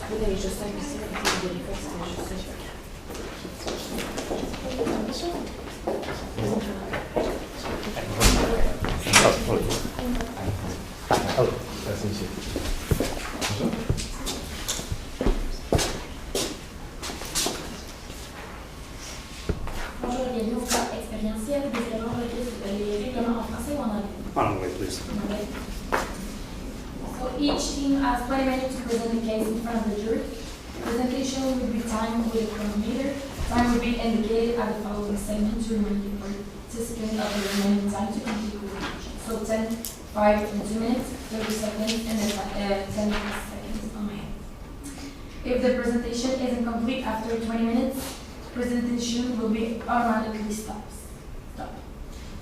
Bonjour, bienvenue au cours Expérientiel. Décidément, les règlements en français ou en anglais? En anglais, please. So each team has 20 minutes to present the case in front of the jury. Presentation will be timed with a chronometer. Time will be indicated at the following segment to remind the participant of the remaining time to complete the presentation. So 10, 5, and 2 minutes, 30 seconds, and then 10 seconds on my hand. If the presentation isn't complete after 20 minutes, presentation will be automatically stopped.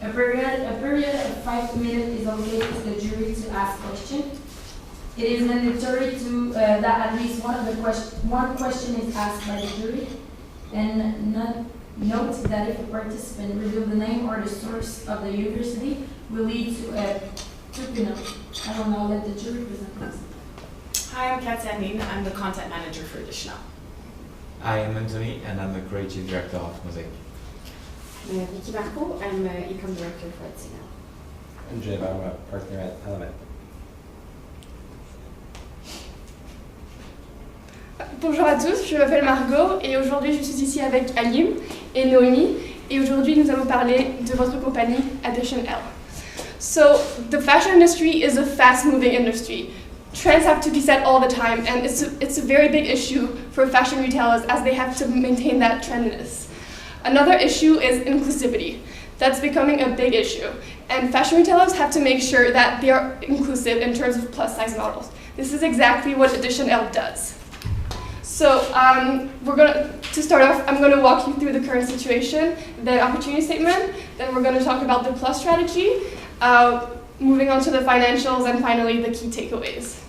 A period of 5 minutes is allocated to the jury to ask questions. It is mandatory to that at least one question is asked by the jury, and note that if a participant reveals the name or the source of the university, will lead to a tribunal. I will now let the jury present themselves. Hi, I'm Katia Amin. I'm the content manager for Additional. I am Anthony, and I'm the creative director of Mosaic. Vicky Marco, I'm Ecom director for Additional. I'm Jim, I'm a partner at Element. Bonjour à tous, je m'appelle Margot et aujourd'hui je suis ici avec Alim et Noémie et aujourd'hui nous allons parler de votre compagnie Additional. So the fashion industry is a fast-moving industry. Trends have to be set all the time and it's a very big issue for fashion retailers as they have to maintain that trendiness. Another issue is inclusivity. That's becoming a big issue and fashion retailers have to make sure that they are inclusive in terms of plus-size models. This is exactly what Additional does. So to start off, I'm going to walk you through the current situation, the opportunity statement, then we're going to talk about the plus strategy, moving on to the financials, and finally the key takeaways.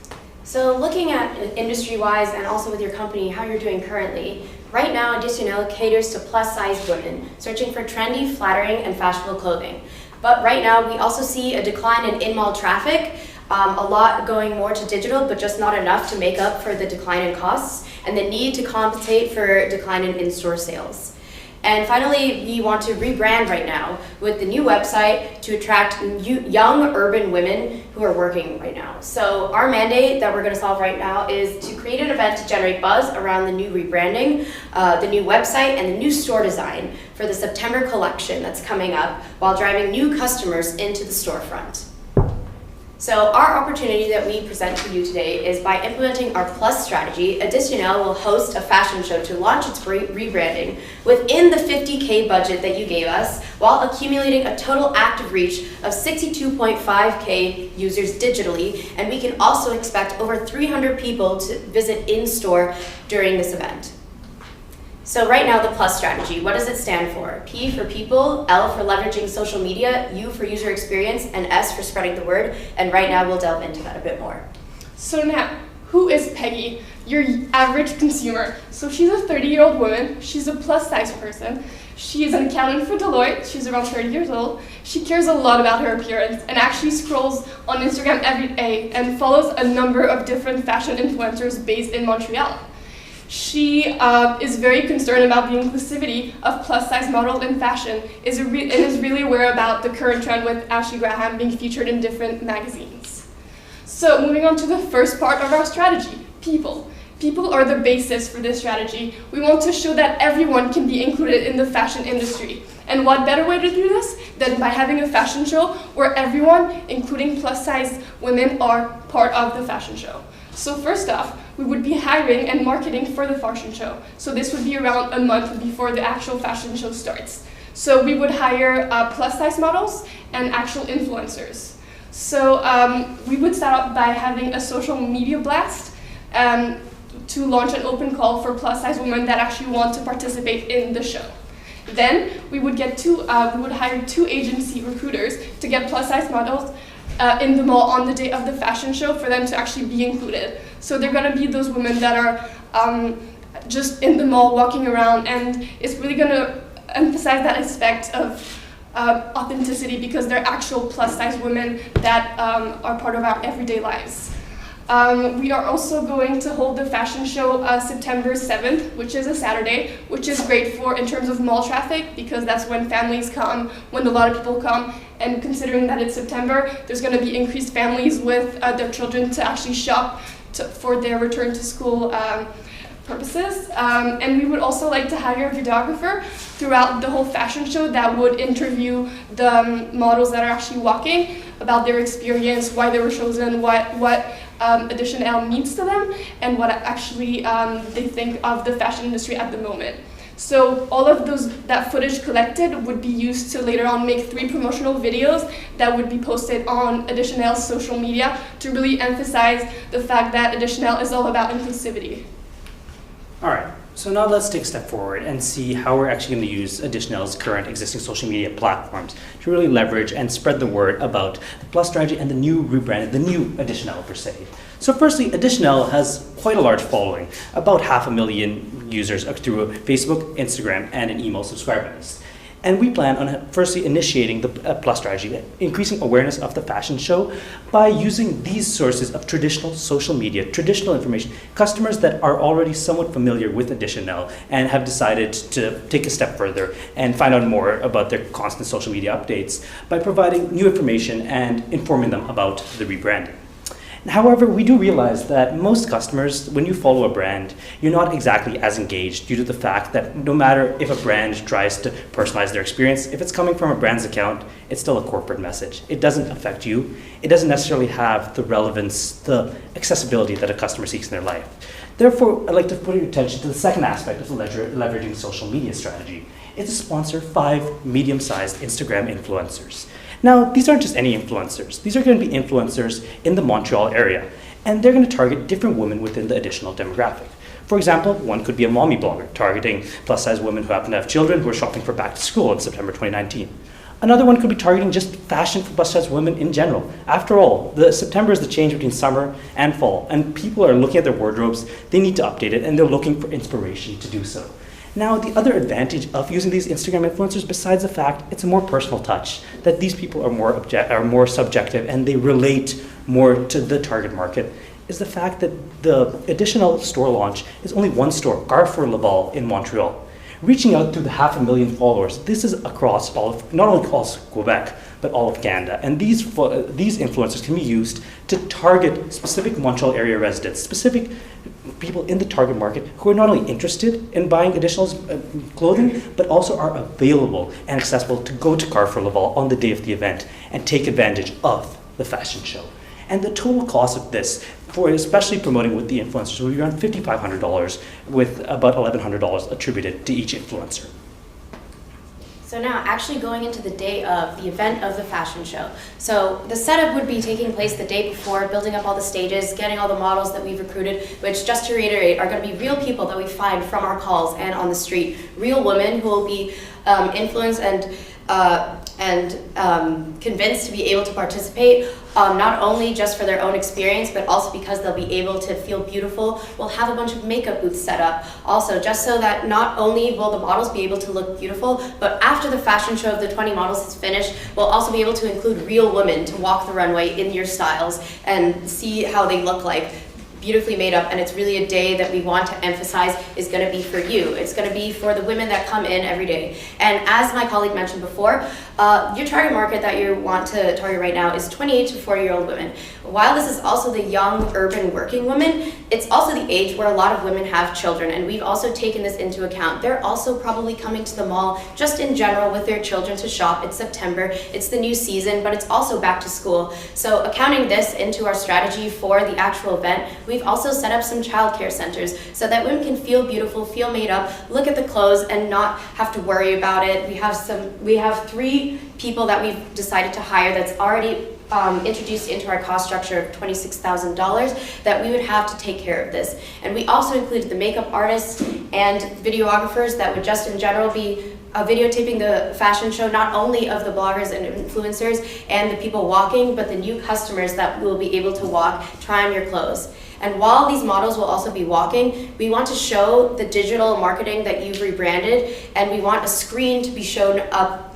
So looking at industry-wise and also with your company, how you're doing currently, right now Additional caters to plus-size women searching for trendy, flattering, and fashionable clothing. But right now we also see a decline in in-mall traffic, a lot going more to digital, but just not enough to make up for the decline in costs and the need to compensate for decline in in-store sales. And finally, we want to rebrand right now with the new website to attract young urban women who are working right now. So our mandate that we're going to solve right now is to create an event to generate buzz around the new rebranding, the new website, and the new store design for the September collection that's coming up while driving new customers into the storefront. So our opportunity that we present to you today is by implementing our plus strategy, Additional will host a fashion show to launch its rebranding within the $50K budget that you gave us while accumulating a total active reach of 62.5K users digitally, and we can also expect over 300 people to visit in-store during this event. So right now, the plus strategy, what does it stand for? P for people, L for leveraging social media, U for user experience, and S for spreading the word. And right now, we'll delve into that a bit more. So now, who is Peggy, your average consumer? So she's a 30-year-old woman. She's a plus-size person. She is an accountant for Deloitte. She's around 30 years old. She cares a lot about her appearance and actually scrolls on Instagram every day and follows a number of different fashion influencers based in Montreal. She is very concerned about the inclusivity of plus-size models in fashion and is really aware about the current trend with Ashley Graham being featured in different magazines. So moving on to the first part of our strategy, people. People are the basis for this strategy. We want to show that everyone can be included in the fashion industry. And what better way to do this than by having a fashion show where everyone, including plus-size women, are part of the fashion show. So first off, we would be hiring and marketing for the fashion show. So this would be around a month before the actual fashion show starts. So we would hire plus-size models and actual influencers. So we would start off by having a social media blast to launch an open call for plus-size women that actually want to participate in the show. Then we would hire 2 agency recruiters to get plus-size models in the mall on the day of the fashion show for them to actually be included. So they're going to be those women that are just in the mall walking around, and it's really going to emphasize that aspect of authenticity because they're actual plus-size women that are part of our everyday lives. We are also going to hold the fashion show September 7th, which is a Saturday, which is great for in terms of mall traffic because that's when families come, when a lot of people come, and considering that it's September, there's going to be increased families with their children to actually shop for their return to school purposes. And we would also like to hire a videographer throughout the whole fashion show that would interview the models that are actually walking about their experience, why they were chosen, what Edition L means to them, and what actually they think of the fashion industry at the moment. So all of that footage collected would be used to later on make 3 promotional videos that would be posted on Edition L's social media to really emphasize the fact that Edition L is all about inclusivity. All right, so now let's take a step forward and see how we're actually going to use Editional's current existing social media platforms to really leverage and spread the word about the Plus strategy and the new rebranded, the new Editional per se. So firstly, Editional has quite a large following, about 500,000 users through Facebook, Instagram, and an email subscriber list. And we plan on firstly initiating the Plus strategy, increasing awareness of the fashion show by using these sources of traditional social media, traditional information, customers that are already somewhat familiar with Editional and have decided to take a step further and find out more about their constant social media updates by providing new information and informing them about the rebranding. However, we do realize that most customers, when you follow a brand, you're not exactly as engaged due to the fact that no matter if a brand tries to personalize their experience, if it's coming from a brand's account, it's still a corporate message. It doesn't affect you. It doesn't necessarily have the relevance, the accessibility that a customer seeks in their life. Therefore, I'd like to put your attention to the second aspect of the leveraging social media strategy. It's to sponsor 5 medium-sized Instagram influencers. Now, these aren't just any influencers. These are going to be influencers in the Montreal area, and they're going to target different women within the Editional demographic. For example, one could be a mommy blogger targeting plus-size women who happen to have children who are shopping for back to school in September 2019. Another one could be targeting just fashion for plus-size women in general. After all, September is the change between summer and fall, and people are looking at their wardrobes, they need to update it, and they're looking for inspiration to do so. Now, the other advantage of using these Instagram influencers, besides the fact it's a more personal touch, that these people are more subjective and they relate more to the target market, is the fact that the Editional store launch is only one store, Carrefour Laval in Montreal. Reaching out to the 500,000 followers, this is across not only across Quebec, but all of Canada. And these influencers can be used to target specific Montreal area residents, specific people in the target market who are not only interested in buying Editional's clothing, but also are available and accessible to go to Carrefour Laval on the day of the event and take advantage of the fashion show. And the total cost of this, for especially promoting with the influencers, will be around $5,500 with about $1,100 attributed to each influencer. So now, actually going into the day of the event of the fashion show. So the setup would be taking place the day before, building up all the stages, getting all the models that we've recruited, which, just to reiterate, are going to be real people that we find from our calls and on the street. Real women who will be influenced and convinced to be able to participate, not only just for their own experience, but also because they'll be able to feel beautiful. We'll have a bunch of makeup booths set up also, just so that not only will the models be able to look beautiful, but after the fashion show of the 20 models is finished, we'll also be able to include real women to walk the runway in your styles and see how they look like, beautifully made up. And it's really a day that we want to emphasize is going to be for you. It's going to be for the women that come in every day. And as my colleague mentioned before, your target market that you want to target right now is 28 to 40-year-old women. While this is also the young urban working women, it's also the age where a lot of women have children, and we've also taken this into account. They're also probably coming to the mall just in general with their children to shop. It's September, it's the new season, but it's also back to school. So accounting this into our strategy for the actual event, we've also set up some childcare centers so that women can feel beautiful, feel made up, look at the clothes and not have to worry about it. We have 3 people that we've decided to hire that's already introduced into our cost structure of $26,000 that we would have to take care of this. And we also included the makeup artists and videographers that would just in general be videotaping the fashion show, not only of the bloggers and influencers and the people walking, but the new customers that will be able to walk, try on your clothes. And while these models will also be walking, we want to show the digital marketing that you've rebranded, and we want a screen to be shown up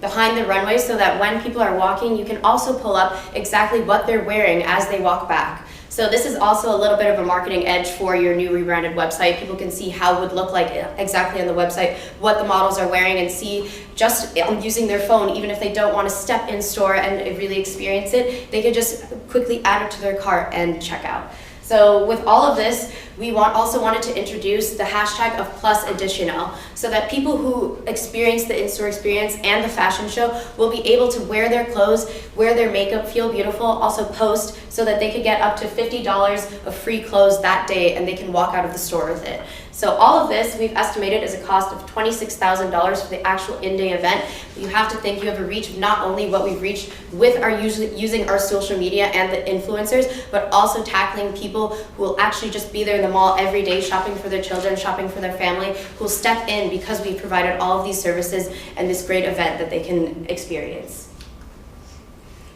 behind the runway so that when people are walking, you can also pull up exactly what they're wearing as they walk back. So this is also a little bit of a marketing edge for your new rebranded website. People can see how it would look like exactly on the website, what the models are wearing, and see just using their phone, even if they don't want to step in store and really experience it, they could just quickly add it to their cart and check out. So with all of this, we also wanted to introduce the hashtag of +Additional so that people who experience the in-store experience and the fashion show will be able to wear their clothes, wear their makeup, feel beautiful, also post so that they could get up to $50 of free clothes that day and they can walk out of the store with it. So all of this we've estimated as a cost of $26,000 for the actual in-day event. You have to think you have a reach of not only what we've reached with our using our social media and the influencers, but also tackling people who will actually just be there in the mall every day shopping for their children, shopping for their family, who will step in because we've provided all of these services and this great event that they can experience.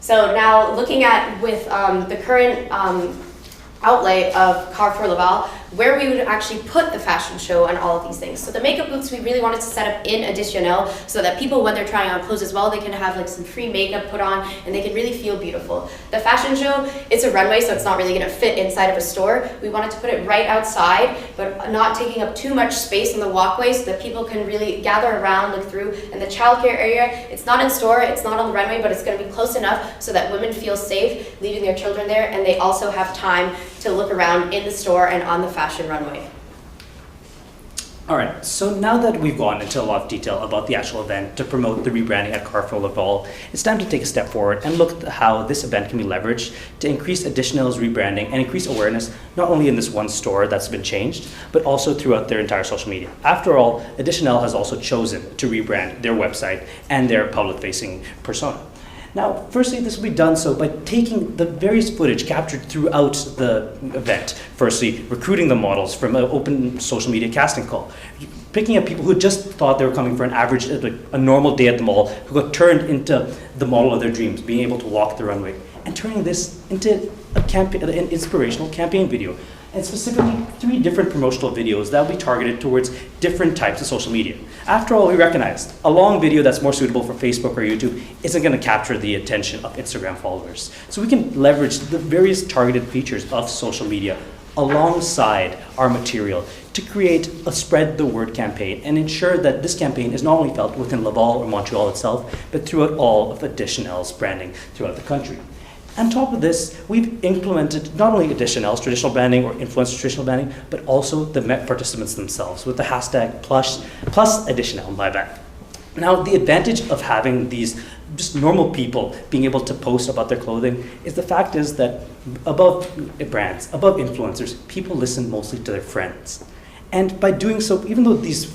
So now looking at with the current outlay of Carrefour Laval, where we would actually put the fashion show and all of these things. So the makeup booths we really wanted to set up in Additional so that people, when they're trying on clothes as well, they can have like some free makeup put on and they can really feel beautiful. The fashion show, it's a runway, so it's not really gonna fit inside of a store. We wanted to put it right outside, but not taking up too much space on the walkway so that people can really gather around, look through. And the childcare area, it's not in store, it's not on the runway, but it's gonna be close enough so that women feel safe leaving their children there, and they also have time to look around in the store and on the fashion runway. All right, so now that we've gone into a lot of detail about the actual event to promote the rebranding at Carrefour Laval, it's time to take a step forward and look at how this event can be leveraged to increase Additional's rebranding and increase awareness, not only in this one store that's been changed, but also throughout their entire social media. After all, Additional has also chosen to rebrand their website and their public-facing persona. Now, firstly, this will be done so by taking the various footage captured throughout the event. Firstly, recruiting the models from an open social media casting call. Picking up people who just thought they were coming for an average, like a normal day at the mall, who got turned into the model of their dreams, being able to walk the runway, and turning this into an inspirational campaign video. And specifically 3 different promotional videos that will be targeted towards different types of social media. After all, we recognized a long video that's more suitable for Facebook or YouTube isn't going to capture the attention of Instagram followers. So we can leverage the various targeted features of social media alongside our material to create a spread the word campaign and ensure that this campaign is not only felt within Laval or Montreal itself, but throughout all of Additional's branding throughout the country. On top of this, we've implemented not only Additional's traditional branding or influencer traditional branding, but also the participants themselves with the hashtag plus Additional, my bad. Now, the advantage of having these just normal people being able to post about their clothing is the fact is that above brands, above influencers, people listen mostly to their friends. And by doing so, even though these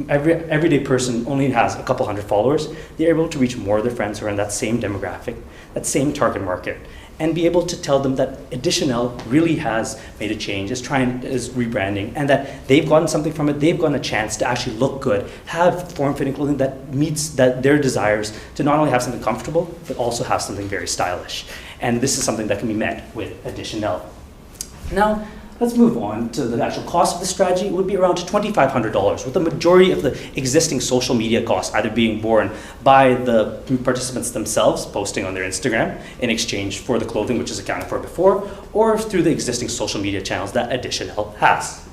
everyday person only has a couple hundred followers, they're able to reach more of their friends who are in that same demographic, that same target market, and be able to tell them that Additional really has made a change, is rebranding, and that they've gotten something from it, they've gotten a chance to actually look good, have form-fitting clothing that meets their desires to not only have something comfortable, but also have something very stylish. And this is something that can be met with Additional. Now, let's move on to the actual cost of the strategy. It would be around $2,500, with the majority of the existing social media costs either being borne by the participants themselves, posting on their Instagram in exchange for the clothing which is accounted for before, or through the existing social media channels that Additional has.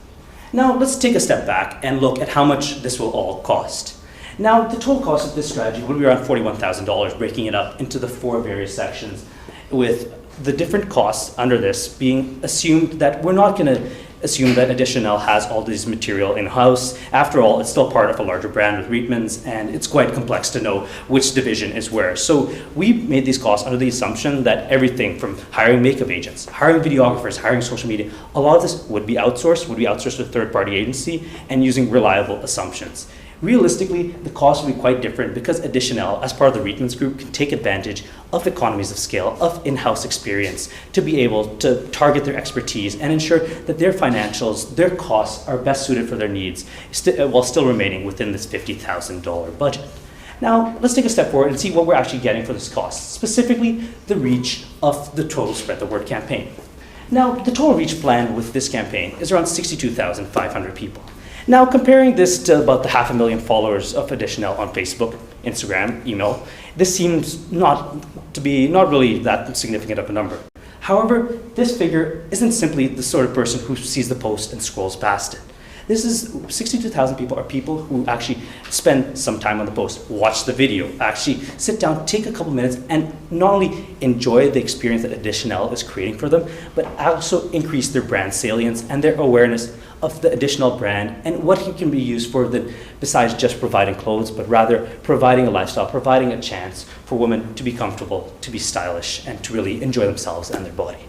Now, let's take a step back and look at how much this will all cost. Now, the total cost of this strategy will be around $41,000, breaking it up into the 4 various sections, with the different costs under this being assumed that we're not going to assume that Additional has all this material in-house. After all, it's still part of a larger brand with Reitmans, and it's quite complex to know which division is where. So we made these costs under the assumption that everything from hiring makeup agents, hiring videographers, hiring social media, a lot of this would be outsourced to a third-party agency and using reliable assumptions. Realistically, the cost will be quite different because Additional, as part of the Reitmans Group, can take advantage of economies of scale, of in-house experience, to be able to target their expertise and ensure that their financials, their costs are best suited for their needs, while still remaining within this $50,000 budget. Now, let's take a step forward and see what we're actually getting for this cost, specifically the reach of the total Spread the Word campaign. Now, the total reach planned with this campaign is around 62,500 people. Now, comparing this to about the 500,000 followers of Additional on Facebook, Instagram, email, this seems not really that significant of a number. However, this figure isn't simply the sort of person who sees the post and scrolls past it. This is 62,000 people are people who actually spend some time on the post, watch the video, actually sit down, take a couple minutes, and not only enjoy the experience that Additionelle is creating for them, but also increase their brand salience and their awareness of the Additionelle brand and what it can be used for besides just providing clothes, but rather providing a lifestyle, providing a chance for women to be comfortable, to be stylish, and to really enjoy themselves and their body.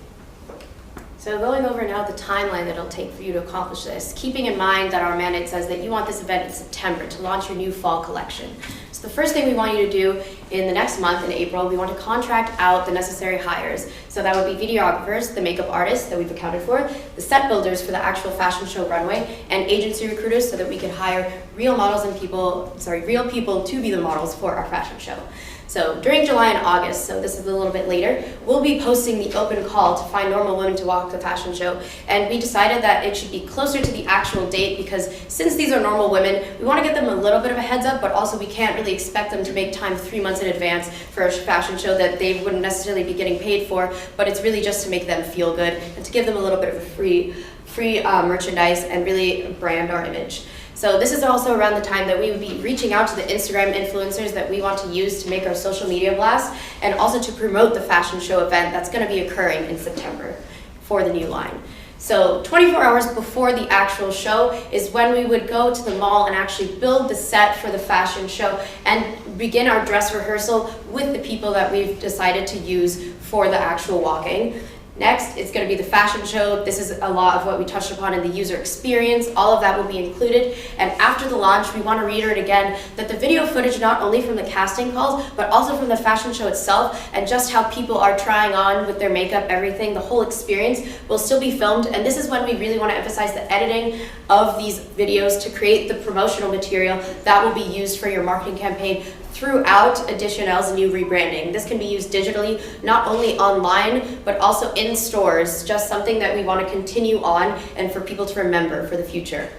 So going over now the timeline that it'll take for you to accomplish this, keeping in mind that our mandate says that you want this event in September to launch your new fall collection. So the first thing we want you to do in the next month, in April, we want to contract out the necessary hires. So that would be videographers, the makeup artists that we've accounted for, the set builders for the actual fashion show runway, and agency recruiters so that we can hire real models and real people to be the models for our fashion show. So during July and August, so this is a little bit later, we'll be posting the open call to find normal women to walk the fashion show. And we decided that it should be closer to the actual date because since these are normal women, we want to get them a little bit of a heads up, but also we can't really expect them to make time 3 months in advance for a fashion show that they wouldn't necessarily be getting paid for, but it's really just to make them feel good and to give them a little bit of a free merchandise and really brand our image. So this is also around the time that we would be reaching out to the Instagram influencers that we want to use to make our social media blast and also to promote the fashion show event that's going to be occurring in September for the new line. So 24 hours before the actual show is when we would go to the mall and actually build the set for the fashion show and begin our dress rehearsal with the people that we've decided to use for the actual walking. Next, it's going to be the fashion show. This is a lot of what we touched upon in the user experience. All of that will be included. And after the launch, we want to reiterate again that the video footage, not only from the casting calls, but also from the fashion show itself, and just how people are trying on with their makeup, everything, the whole experience will still be filmed. And this is when we really want to emphasize the editing of these videos to create the promotional material that will be used for your marketing campaign throughout Additionelle's new rebranding. This can be used digitally, not only online, but also in stores, just something that we want to continue on and for people to remember for the future.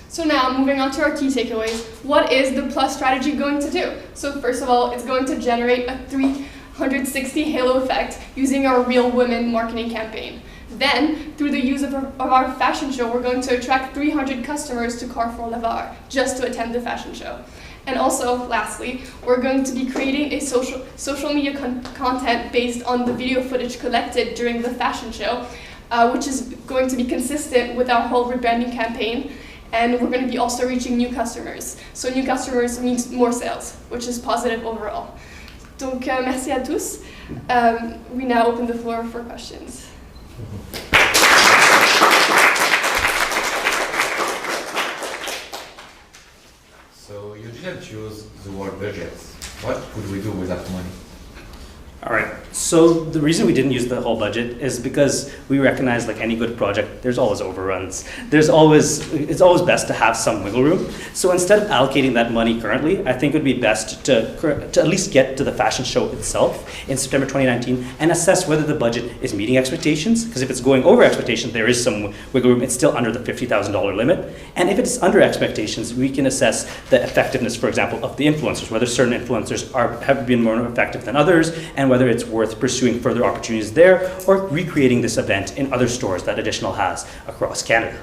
So now, moving on to our key takeaways, what is the Plus strategy going to do? So first of all, it's going to generate a 360 halo effect using our Real Women marketing campaign. Then, through the use of our fashion show, we're going to attract 300 customers to Carrefour Lavar just to attend the fashion show. And also, lastly, we're going to be creating a social media content based on the video footage collected during the fashion show, which is going to be consistent with our whole rebranding campaign. And we're going to be also reaching new customers. So new customers means more sales, which is positive overall. Donc, merci à tous. We now open the floor for questions. So you didn't choose the word budget. What could we do with that money? All right, so the reason we didn't use the whole budget is because we recognize, like any good project, there's always overruns. It's always best to have some wiggle room. So instead of allocating that money currently, I think it would be best to at least get to the fashion show itself in September 2019 and assess whether the budget is meeting expectations. Because if it's going over expectations, there is some wiggle room. It's still under the $50,000 limit. And if it's under expectations, we can assess the effectiveness, for example, of the influencers, whether certain influencers have been more effective than others, and whether it's worth pursuing further opportunities there or recreating this event in other stores that Additionelle has across Canada.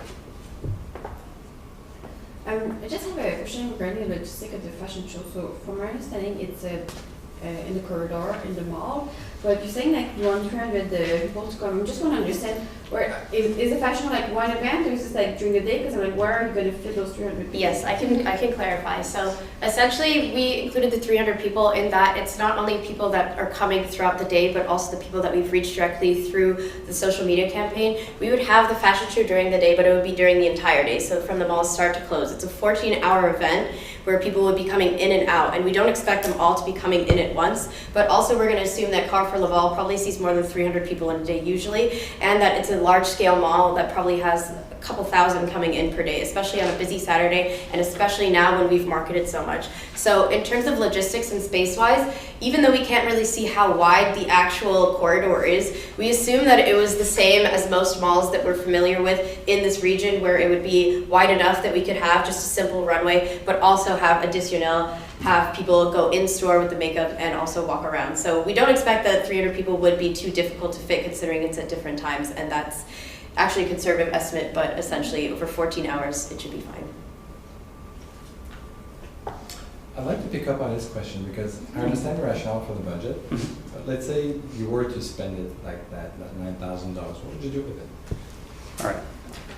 I just have a question regarding the logistics of the fashion show. So from my understanding, it's in the corridor in the mall, but you're saying like you want 300 people to come. I just want to understand, where is the fashion like one event or is this like during the day? Because I'm like, where are you going to fit those 300 people? Yes, I can clarify. So essentially, we included the 300 people in that it's not only people that are coming throughout the day, but also the people that we've reached directly through the social media campaign. We would have the fashion show during the day, but it would be during the entire day. So from the mall start to close. It's a 14-hour event where people would be coming in and out, and we don't expect them all to be coming in at once, but also we're going to assume that Carrefour Laval probably sees more than 300 people in a day usually, and that it's a large-scale mall that probably has a couple thousand coming in per day, especially on a busy Saturday, and especially now when we've marketed so much. So in terms of logistics and space-wise, even though we can't really see how wide the actual corridor is, we assume that it was the same as most malls that we're familiar with in this region, where it would be wide enough that we could have just a simple runway, but also have Additionelle have people go in store with the makeup and also walk around. So we don't expect that 300 people would be too difficult to fit considering it's at different times, and that's actually a conservative estimate, but essentially over 14 hours it should be fine. I'd like to pick up on this question because I understand the rationale for the budget, but let's say you were to spend it like that $9,000, what would you do with it? All right.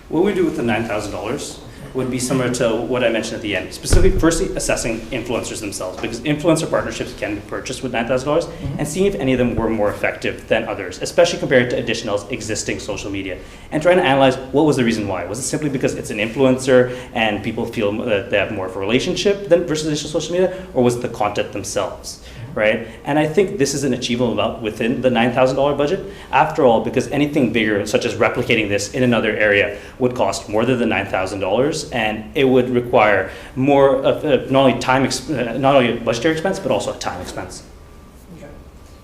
What we do with the $9,000 would be similar to what I mentioned at the end. Specifically, firstly, assessing influencers themselves, because influencer partnerships can be purchased with $9,000, and seeing if any of them were more effective than others, especially compared to Additional's existing social media, and trying to analyze what was the reason why. Was it simply because it's an influencer and people feel that they have more of a relationship than versus additional social media, or was it the content themselves? Right? And I think this is an achievable amount within the $9,000 budget. After all, because anything bigger, such as replicating this in another area, would cost more than the $9,000, and it would require more of not only budgetary expense, but also a time expense. Okay.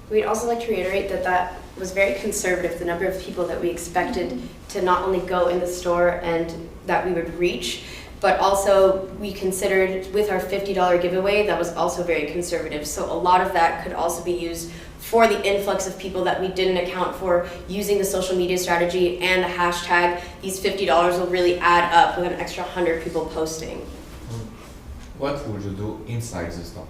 We'd also like to reiterate that that was very conservative, the number of people that we expected to not only go in the store and that we would reach, but also we considered with our $50 giveaway, that was also very conservative. So a lot of that could also be used for the influx of people that we didn't account for using the social media strategy and the hashtag. These $50 will really add up with an extra 100 people posting. What would you do inside the store?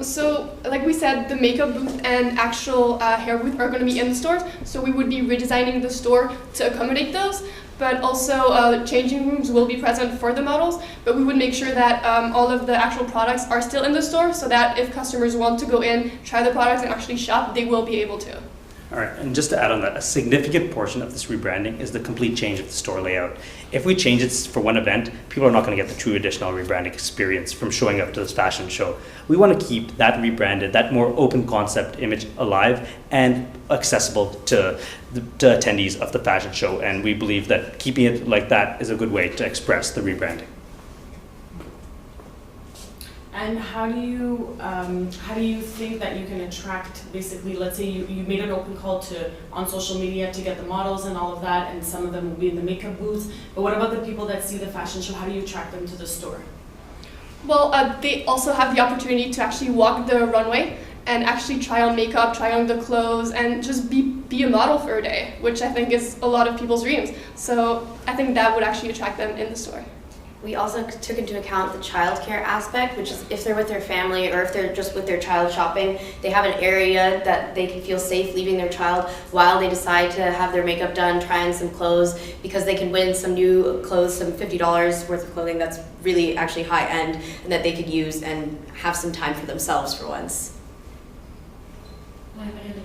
So, like we said, the makeup booth and actual hair booth are going to be in the stores, so we would be redesigning the store to accommodate those, but also changing rooms will be present for the models, but we would make sure that all of the actual products are still in the store so that if customers want to go in, try the products and actually shop, they will be able to. All right, and just to add on that, a significant portion of this rebranding is the complete change of the store layout. If we change it for one event, people are not going to get the true Additional rebranding experience from showing up to this fashion show. We want to keep that rebranded, that more open concept image alive and accessible to attendees of the fashion show, and we believe that keeping it like that is a good way to express the rebranding. And how do you think that you can attract, basically, let's say you made an open call on social media to get the models and all of that, and some of them will be in the makeup booths, but what about the people that see the fashion show? How do you attract them to the store? Well, they also have the opportunity to actually walk the runway and actually try on makeup, try on the clothes, and just be a model for a day, which I think is a lot of people's dreams. So I think that would actually attract them in the store. We also took into account the childcare aspect, which is if they're with their family or if they're just with their child shopping, they have an area that they can feel safe leaving their child while they decide to have their makeup done, try on some clothes, because they can win some new clothes, some $50 worth of clothing that's really actually high end and that they could use and have some time for themselves for once. I have another